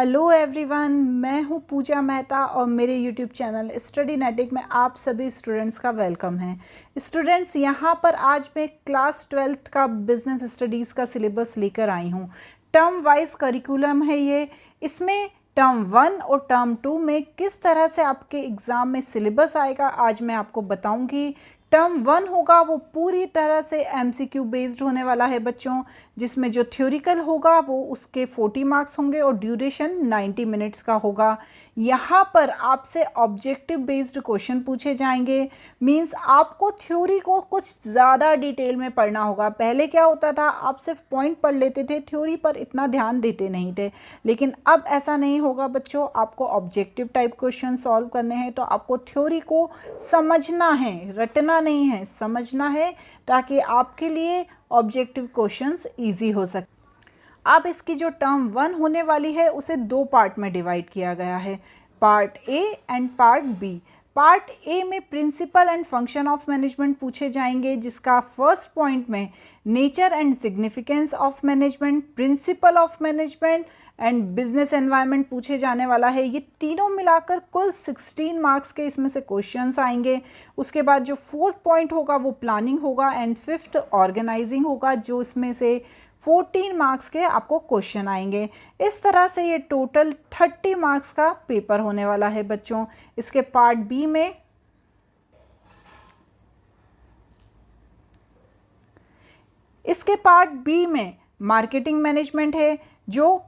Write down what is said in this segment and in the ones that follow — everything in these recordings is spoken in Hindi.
हेलो एवरीवन, मैं हूँ पूजा मेहता और मेरे यूट्यूब चैनल स्टडीनेटिक में आप सभी स्टूडेंट्स का वेलकम है। स्टूडेंट्स, यहाँ पर आज मैं क्लास 12th का बिजनेस स्टडीज़ का सिलेबस लेकर आई हूँ। टर्म वाइज करिकुलम है ये। इसमें टर्म 1 और टर्म 2 में किस तरह से आपके एग्ज़ाम में सिलेबस आएगा आज मैं आपको बताऊँगी। टर्म 1 होगा वो पूरी तरह से MCQ बेस्ड होने वाला है बच्चों, जिसमें जो थ्योरिकल होगा वो उसके 40 मार्क्स होंगे और ड्यूरेशन 90 मिनट्स का होगा। यहाँ पर आपसे ऑब्जेक्टिव बेस्ड क्वेश्चन पूछे जाएंगे। मींस आपको थ्योरी को कुछ ज़्यादा डिटेल में पढ़ना होगा। पहले क्या होता था, आप सिर्फ पॉइंट पढ़ लेते थे, थ्योरी पर इतना ध्यान देते नहीं थे, लेकिन अब ऐसा नहीं होगा बच्चों। आपको ऑब्जेक्टिव टाइप क्वेश्चन सॉल्व करने हैं तो आपको थ्योरी को समझना है, रटना नहीं है, समझना है, ताकि आपके लिए ऑब्जेक्टिव क्वेश्चंस इजी हो सके। अब इसकी जो टर्म 1 होने वाली है उसे दो पार्ट में डिवाइड किया गया है, part A and part B. Part A में principle and function of management पूछे जाएंगे, जिसका फर्स्ट पॉइंट में nature and significance of management, principle of management and business environment पूछे जाने वाला है। ये तीनों मिलाकर कुल 16 मार्क्स के इसमें से क्वेश्चंस आएंगे। उसके बाद जो फोर्थ पॉइंट होगा वो प्लानिंग होगा एंड फिफ्थ ऑर्गेनाइजिंग होगा, जो इसमें से 14 मार्क्स के आपको क्वेश्चन आएंगे। इस तरह से ये टोटल 30 मार्क्स का पेपर होने वाला है बच्चों। इसके पार्ट बी में मार्केटिंग मैनेजमेंट है जो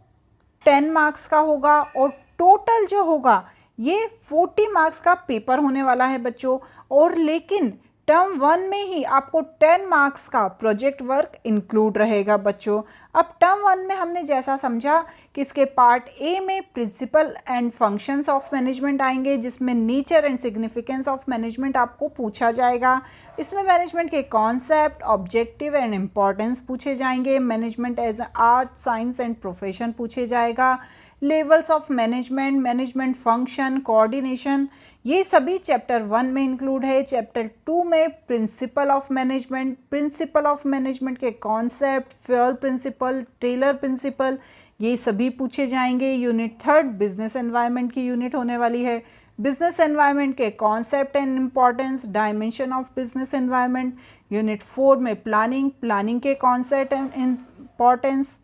10 मार्क्स का होगा और टोटल जो होगा ये 40 मार्क्स का पेपर होने वाला है बच्चों। और लेकिन टर्म 1 में ही आपको 10 मार्क्स का प्रोजेक्ट वर्क इंक्लूड रहेगा बच्चों। अब टर्म 1 में हमने जैसा समझा कि इसके पार्ट ए में principle and functions of management आएंगे, जिसमें nature and significance of management आपको पूछा जाएगा। इसमें मैनेजमेंट के कॉन्सेप्ट, ऑब्जेक्टिव एंड इम्पॉर्टेंस पूछे जाएंगे। Management as art, science and profession पूछे जाएगा। Levels of management, management function, coordination, ये सभी चैप्टर 1 में इंक्लूड है। चैप्टर 2 में प्रिंसिपल ऑफ मैनेजमेंट के concept, Fayol principle, Taylor principle, ये सभी पूछे जाएंगे। यूनिट 3 बिजनेस एनवायरनमेंट की यूनिट होने वाली है। बिजनेस एनवायरनमेंट के concept and importance, dimension of business environment. Unit 4 में प्लानिंग के concept and importance.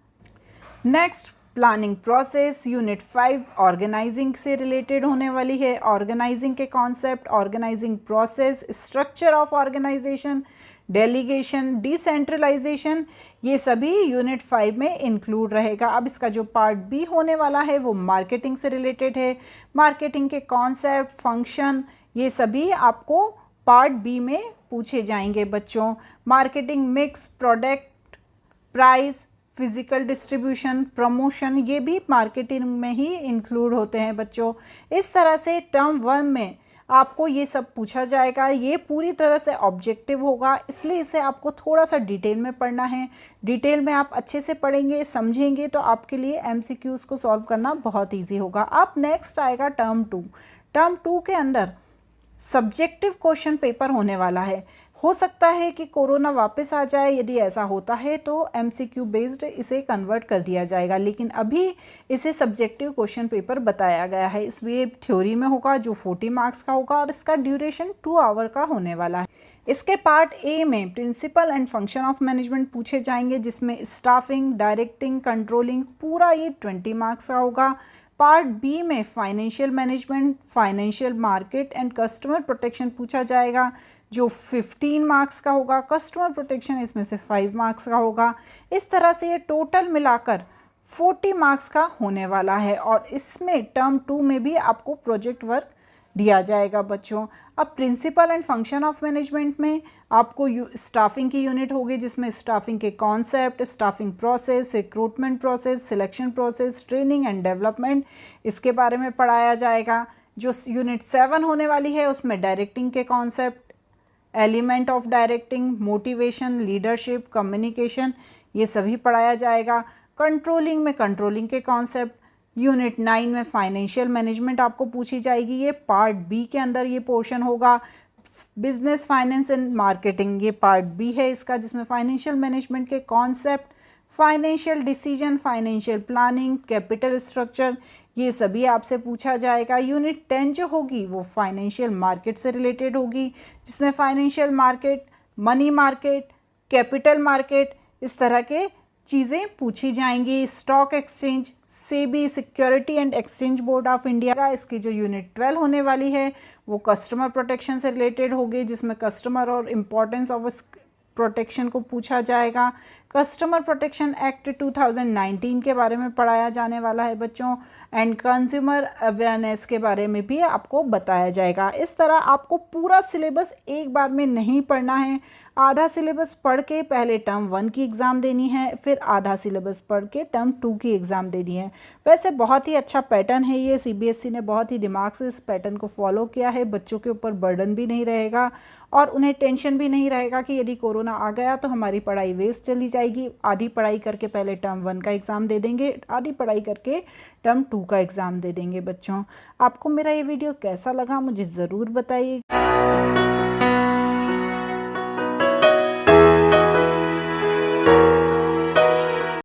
Next planning process. Unit 5 organising से रिलेटेड होने वाली है। ऑर्गेनाइजिंग के concept, organising process, structure of organisation, delegation, decentralisation, ये सभी यूनिट 5 में इंक्लूड रहेगा। अब इसका जो पार्ट बी होने वाला है वो मार्केटिंग से रिलेटेड है। मार्केटिंग के कॉन्सेप्ट, फंक्शन, ये सभी आपको पार्ट बी में पूछे जाएंगे बच्चों। Marketing mix, product, price, physical distribution, promotion, ये भी मार्केटिंग में ही इंक्लूड होते हैं बच्चों। इस तरह से टर्म 1 में आपको ये सब पूछा जाएगा। ये पूरी तरह से ऑब्जेक्टिव होगा, इसलिए इसे आपको थोड़ा सा डिटेल में पढ़ना है। डिटेल में आप अच्छे से पढ़ेंगे, समझेंगे तो आपके लिए MCQs को सॉल्व करना बहुत ईजी होगा। अब नेक्स्ट आएगा टर्म 2। टर्म 2 के अंदर सब्जेक्टिव क्वेश्चन पेपर होने वाला है। हो सकता है कि कोरोना वापस आ जाए, यदि ऐसा होता है तो MCQ बेस्ड इसे कन्वर्ट कर दिया जाएगा, लेकिन अभी इसे सब्जेक्टिव क्वेश्चन पेपर बताया गया है। इसमें थ्योरी में होगा जो 40 मार्क्स का होगा और इसका ड्यूरेशन 2 आवर का होने वाला है। इसके पार्ट ए में principle and function of management पूछे जाएंगे, जिसमें स्टाफिंग, डायरेक्टिंग, कंट्रोलिंग, पूरा ये 20 मार्क्स का होगा। पार्ट बी में financial management, financial market and customer protection पूछा जाएगा, जो 15 मार्क्स का होगा। कस्टमर प्रोटेक्शन इसमें से 5 मार्क्स का होगा। इस तरह से ये टोटल मिलाकर 40 मार्क्स का होने वाला है। और इसमें टर्म 2 में भी आपको प्रोजेक्ट वर्क दिया जाएगा बच्चों। अब principle and function of management में आपको स्टाफिंग की यूनिट होगी, जिसमें स्टाफिंग के concept, staffing process, recruitment process, selection process, training and development, इसके बारे में पढ़ाया जाएगा। जो यूनिट 7 होने वाली है उसमें डायरेक्टिंग के concept, element of directing, motivation, leadership, communication, ये सभी पढ़ाया जाएगा। कंट्रोलिंग में कंट्रोलिंग के कॉन्सेप्ट। यूनिट 9 में फाइनेंशियल मैनेजमेंट आपको पूछी जाएगी, ये पार्ट बी के अंदर ये पोर्शन होगा। बिजनेस, फाइनेंस एंड मार्केटिंग, ये पार्ट बी है इसका, जिसमें फाइनेंशियल मैनेजमेंट के concept, financial decision, financial planning, capital structure, ये सभी आपसे पूछा जाएगा। यूनिट 10 जो होगी वो फाइनेंशियल मार्केट से रिलेटेड होगी, जिसमें financial market, money market, capital market, इस तरह के चीज़ें पूछी जाएंगी। Stock exchange, SEBI security and exchange board of India का इसकी जो यूनिट 12 होने वाली है वो कस्टमर प्रोटेक्शन से रिलेटेड होगी, जिसमें कस्टमर और इम्पोर्टेंस ऑफ प्रोटेक्शन को पूछा जाएगा। कस्टमर प्रोटेक्शन एक्ट 2019 के बारे में पढ़ाया जाने वाला है बच्चों, एंड कंज्यूमर अवेयरनेस के बारे में भी आपको बताया जाएगा। इस तरह आपको पूरा सिलेबस एक बार में नहीं पढ़ना है, आधा सिलेबस पढ़ के पहले टर्म 1 की एग्ज़ाम देनी है, फिर आधा सिलेबस पढ़ के टर्म 2 की एग्ज़ाम देनी है। वैसे बहुत ही अच्छा पैटर्न है ये, सीबीएसई ने बहुत ही दिमाग से इस पैटर्न को फॉलो किया है। बच्चों के ऊपर बर्डन भी नहीं रहेगा और उन्हें टेंशन भी नहीं रहेगा कि यदि कोरोना आ गया तो हमारी पढ़ाई वेस्ट चली जाएगी। आधी पढ़ाई करके पहले टर्म 1 का एग्ज़ाम दे देंगे, आधी पढ़ाई करके टर्म 2 का एग्ज़ाम दे देंगे। बच्चों, आपको मेरा ये वीडियो कैसा लगा मुझे ज़रूर बताइए।